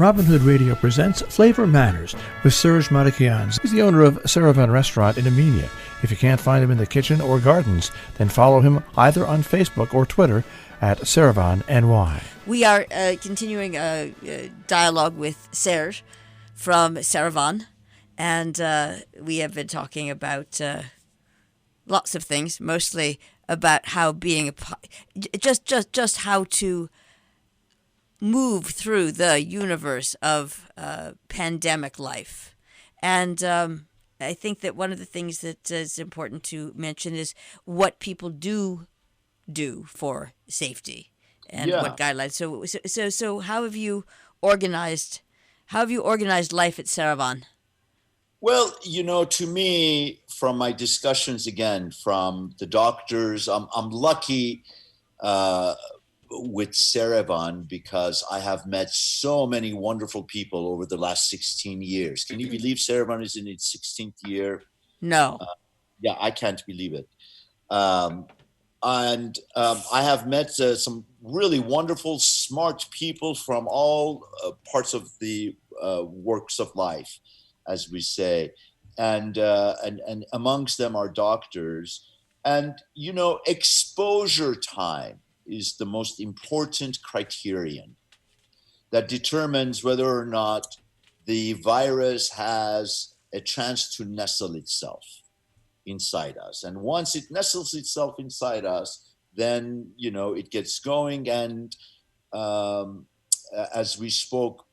Robin Hood Radio presents Flavor Matters with Serge Madikians. He's the owner of Serevan Restaurant in Armenia. If you can't find him in the kitchen or gardens, then follow him either on Facebook or Twitter at Serevan NY. We are continuing a dialogue with Serge from Serevan, and we have been talking about lots of things, mostly about how being just how to move through the universe of pandemic life. And I think that one of the things that is important to mention is what people do for safety and what guidelines. So how have you organized life at Serevan? Well, to me, from my discussions again from the doctors, I'm lucky with Serevan because I have met so many wonderful people over the last 16 years. Can you believe Serevan is in its 16th year? No. Yeah, I can't believe it. And I have met some really wonderful, smart people from all parts of the works of life, as we say. And amongst them are doctors. And, exposure time is the most important criterion that determines whether or not the virus has a chance to nestle itself inside us. And once it nestles itself inside us, then, it gets going. And as we spoke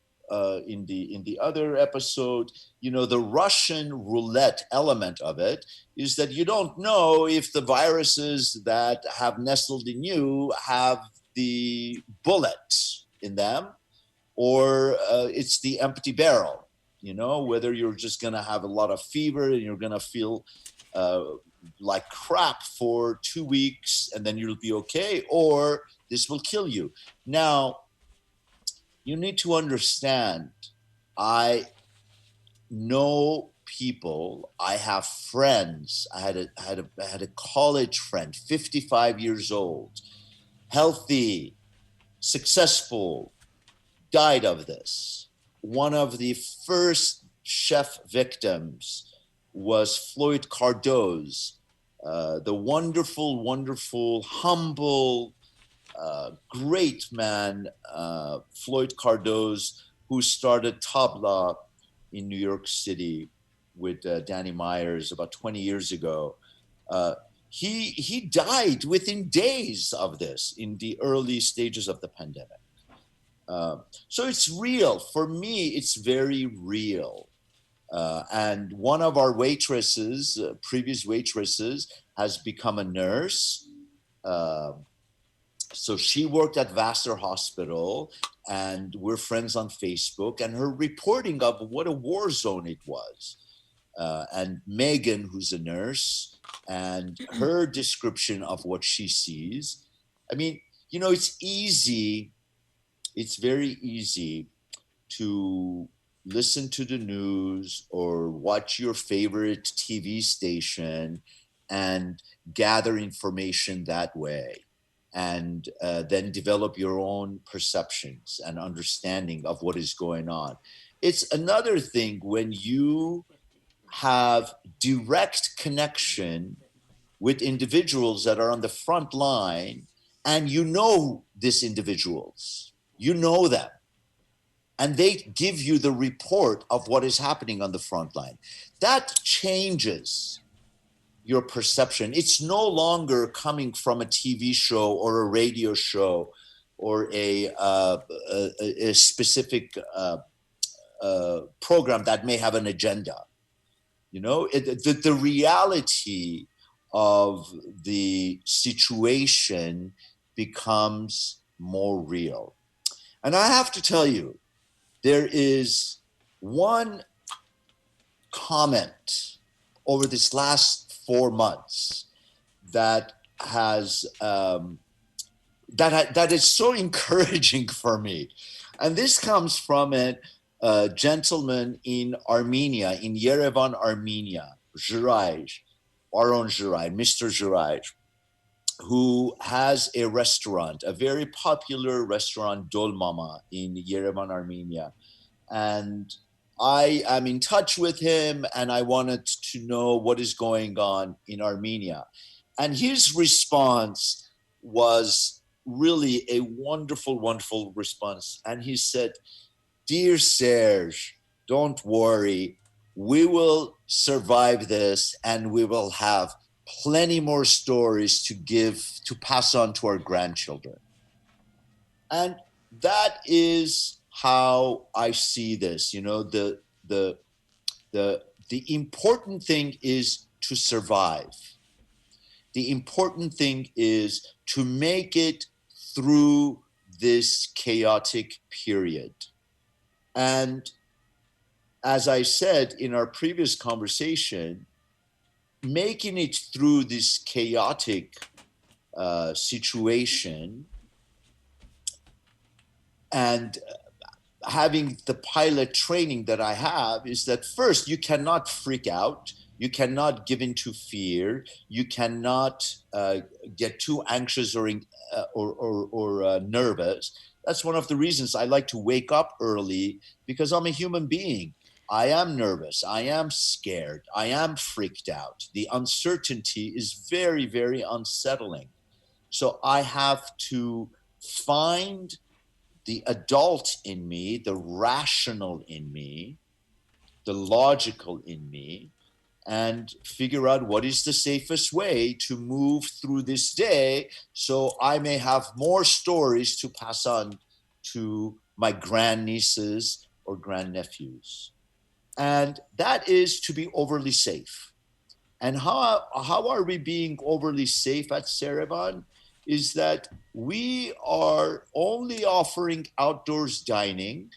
in the other episode, the Russian roulette element of it is that you don't know if the viruses that have nestled in you have the bullet in them or it's the empty barrel, whether you're just going to have a lot of fever and you're going to feel like crap for 2 weeks and then you'll be okay, or this will kill you. Now, you need to understand, I know people, I have friends. I had a college friend, 55 years old, healthy, successful, died of this. One of the first chef victims was Floyd Cardoz, the wonderful, wonderful, humble, great man, Floyd Cardoz, who started Tabla in New York City with Danny Myers about 20 years ago. He died within days of this in the early stages of the pandemic. So it's real. For me, it's very real. And one of our waitresses, previous waitresses, has become a nurse. So she worked at Vassar Hospital, and we're friends on Facebook, and her reporting of what a war zone it was. And Megan, who's a nurse, and her description of what she sees. I mean, it's easy. It's very easy to listen to the news or watch your favorite TV station and gather information that way. And then develop your own perceptions and understanding of what is going on. It's another thing when you have direct connection with individuals that are on the front line and these individuals, you know them, and they give you the report of what is happening on the front line. That changes your perception. It's no longer coming from a TV show or a radio show or a specific program that may have an agenda. The reality of the situation becomes more real. And I have to tell you, there is one comment over this last 4 months that has that is so encouraging for me, and this comes from a gentleman in Armenia, in Yerevan, Armenia, Baron Zhirai, Mr. Zhirai, who has a restaurant, a very popular restaurant, Dolmama, in Yerevan, Armenia. and I am in touch with him, and I wanted to know what is going on in Armenia. And his response was really a wonderful, wonderful response. And he said, "Dear Serge, don't worry. We will survive this, and we will have plenty more stories to pass on to our grandchildren." And that is how I see this. The important thing is to survive. The important thing is to make it through this chaotic period. And as I said in our previous conversation, making it through this chaotic situation and having the pilot training that I have is that first, you cannot freak out. You cannot give into fear. You cannot get too anxious or nervous. That's one of the reasons I like to wake up early, because I'm a human being. I am nervous. I am scared. I am freaked out. The uncertainty is very, very unsettling. So I have to find the adult in me, the rational in me, the logical in me, and figure out what is the safest way to move through this day so I may have more stories to pass on to my grandnieces or grandnephews. And that is to be overly safe. And how are we being overly safe at Serevan? Is that we are only offering outdoors dining.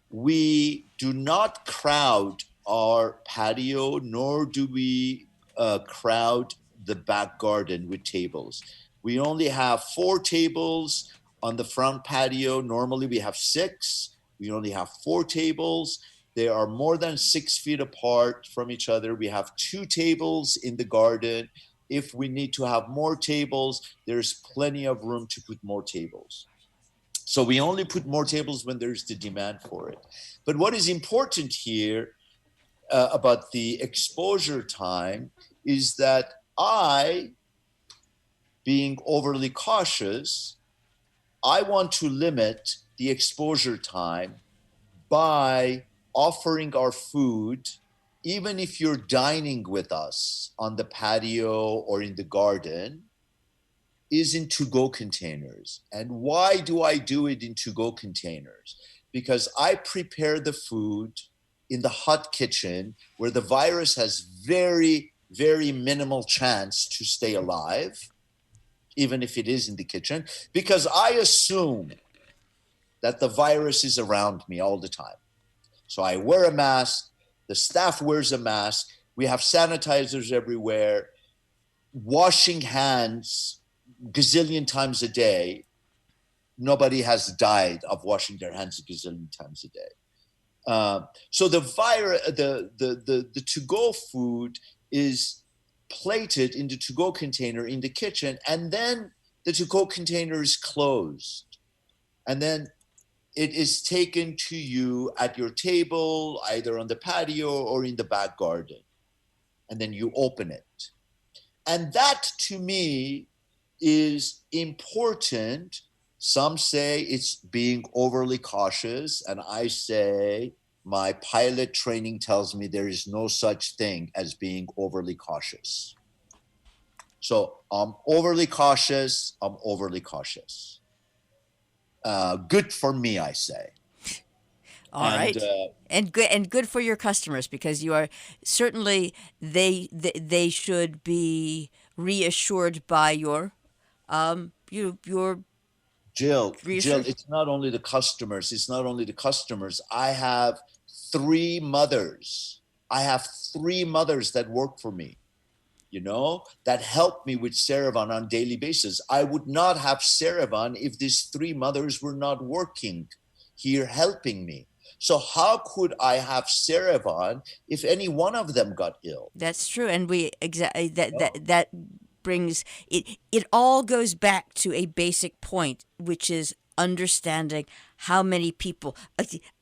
We do not crowd our patio, nor do we crowd the back garden with tables. We only have 4 tables on the front patio. Normally we have 6. We only have 4 tables. They are more than 6 feet apart from each other. We have 2 tables in the garden. If we need to have more tables, there's plenty of room to put more tables. So we only put more tables when there's the demand for it. But what is important here about the exposure time is that I, being overly cautious, I want to limit the exposure time by offering our food, even if you're dining with us on the patio or in the garden, is in to-go containers. And why do I do it in to-go containers? Because I prepare the food in the hot kitchen where the virus has very, very minimal chance to stay alive, even if it is in the kitchen, because I assume that the virus is around me all the time. So I wear a mask, the staff wears a mask, we have sanitizers everywhere, washing hands gazillion times a day. Nobody has died of washing their hands a gazillion times a day. So the virus, the to-go food is plated in the to-go container in the kitchen, and then the to-go container is closed. And then it is taken to you at your table, either on the patio or in the back garden. And then you open it. And that, to me, is important. Some say it's being overly cautious, and I say my pilot training tells me there is no such thing as being overly cautious. So I'm overly cautious. Good for me, I say. All right, and good for your customers, because you are certainly they should be reassured by your Jill, reassured. it's not only the customers. I have 3 mothers. That work for me, that help me with Serevan on a daily basis. I would not have Serevan if these 3 mothers were not working here helping me. So how could I have Serevan if any one of them got ill? That's true, and that brings it. It all goes back to a basic point, which is understanding how many people.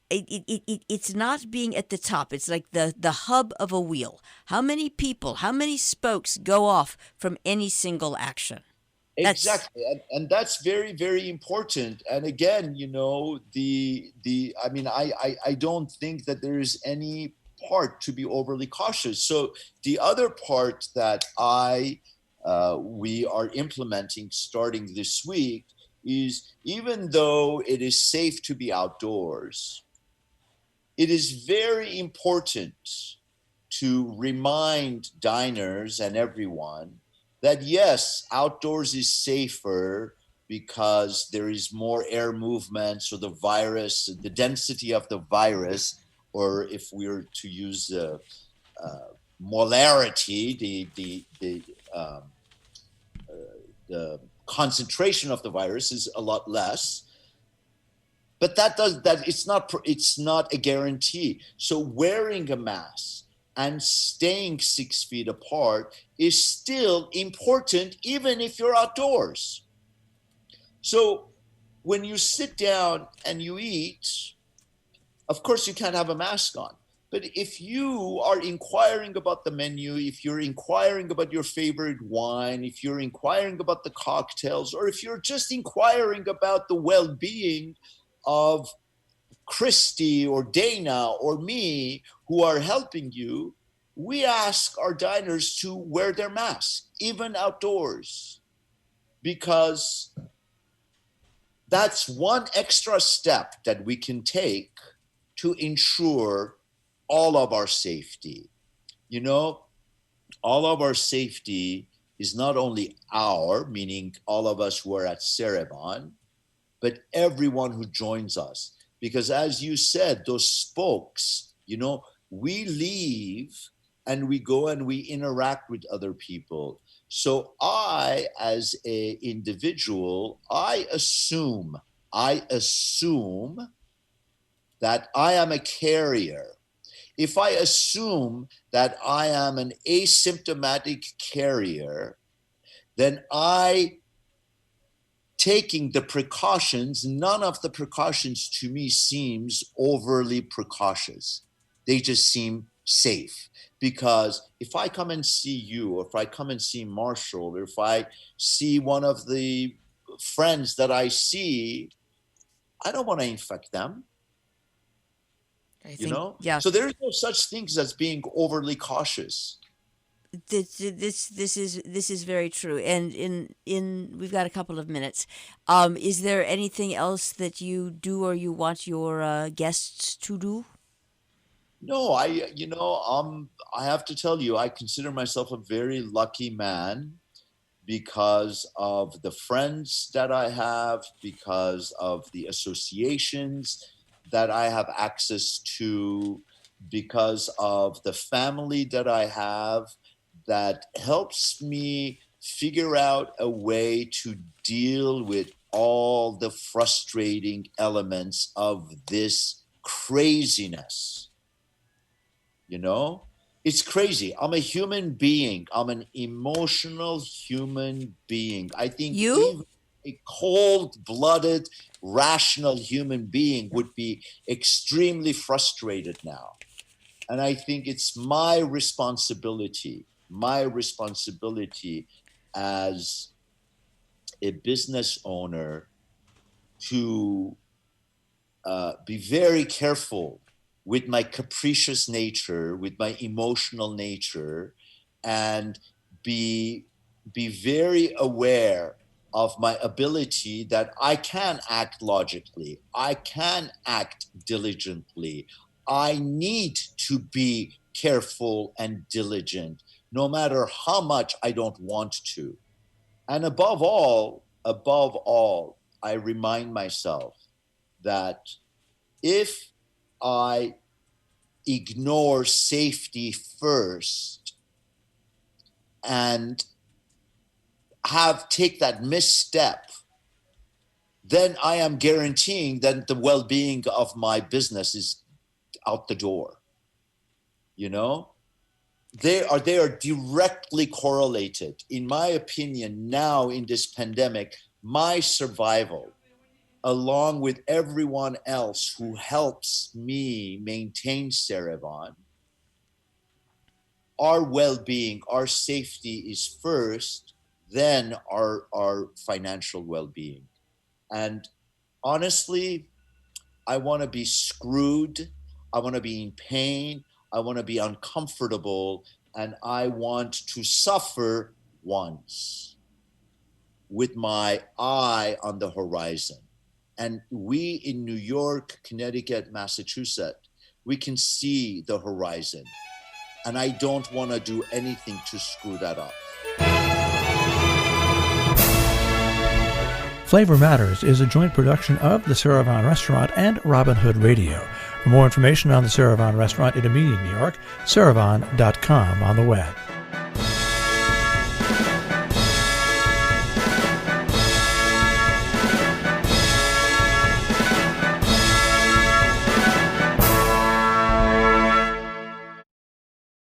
It's not being at the top. It's like the hub of a wheel. How many people, how many spokes go off from any single action? That's Exactly, and that's very, very important. And again, the I mean, I don't think that there is any part to be overly cautious. So the other part that we are implementing starting this week is, even though it is safe to be outdoors, it is very important to remind diners and everyone that yes, outdoors is safer because there is more air movement, so the density of the virus, or if we were to use molarity, the concentration of the virus is a lot less. But it's not a guarantee. So wearing a mask and staying 6 feet apart is still important, even if you're outdoors. So when you sit down and you eat, of course you can't have a mask on. But if you are inquiring about the menu, if you're inquiring about your favorite wine, if you're inquiring about the cocktails, or if you're just inquiring about the well-being of Christy or Dana or me who are helping you, we ask our diners to wear their masks, even outdoors, because that's one extra step that we can take to ensure all of our safety. All of our safety is not only meaning all of us who are at Serevan, but everyone who joins us. Because as you said, those spokes, we leave and we go and we interact with other people. So I, as an individual, I assume that I am a carrier. If I assume that I am an asymptomatic carrier, then taking the precautions, none of the precautions to me seems overly precautious. They just seem safe. Because if I come and see you, or if I come and see Marshall, or if I see one of the friends that I see, I don't want to infect them. I think, yeah. So there's no such things as being overly cautious. This is very true. And in we've got a couple of minutes. Is there anything else that you do or you want your guests to do? No, I have to tell you, I consider myself a very lucky man because of the friends that I have, because of the associations that I have access to, because of the family that I have that helps me figure out a way to deal with all the frustrating elements of this craziness. It's crazy. I'm a human being. I'm an emotional human being. I think You? even a cold-blooded, rational human being would be extremely frustrated now. And I think it's my responsibility as a business owner to be very careful with my capricious nature, with my emotional nature, and be very aware of my ability that I can act logically, I can act diligently. I need to be careful and diligent, no matter how much I don't want to. And above all, I remind myself that if I ignore safety first and take that misstep, then I am guaranteeing that the well-being of my business is out the door. They are directly correlated. In my opinion, now in this pandemic, my survival along with everyone else who helps me maintain Serevan, our well-being, our safety is first, then our financial well-being. And honestly, I want to be screwed. I want to be in pain. I want to be uncomfortable. And I want to suffer once with my eye on the horizon. And we in New York, Connecticut, Massachusetts, we can see the horizon. And I don't want to do anything to screw that up. Flavor Matters is a joint production of the Serevan Restaurant and Robin Hood Radio. For more information on the Serevan Restaurant in Armenia, New York, serevan.com on the web.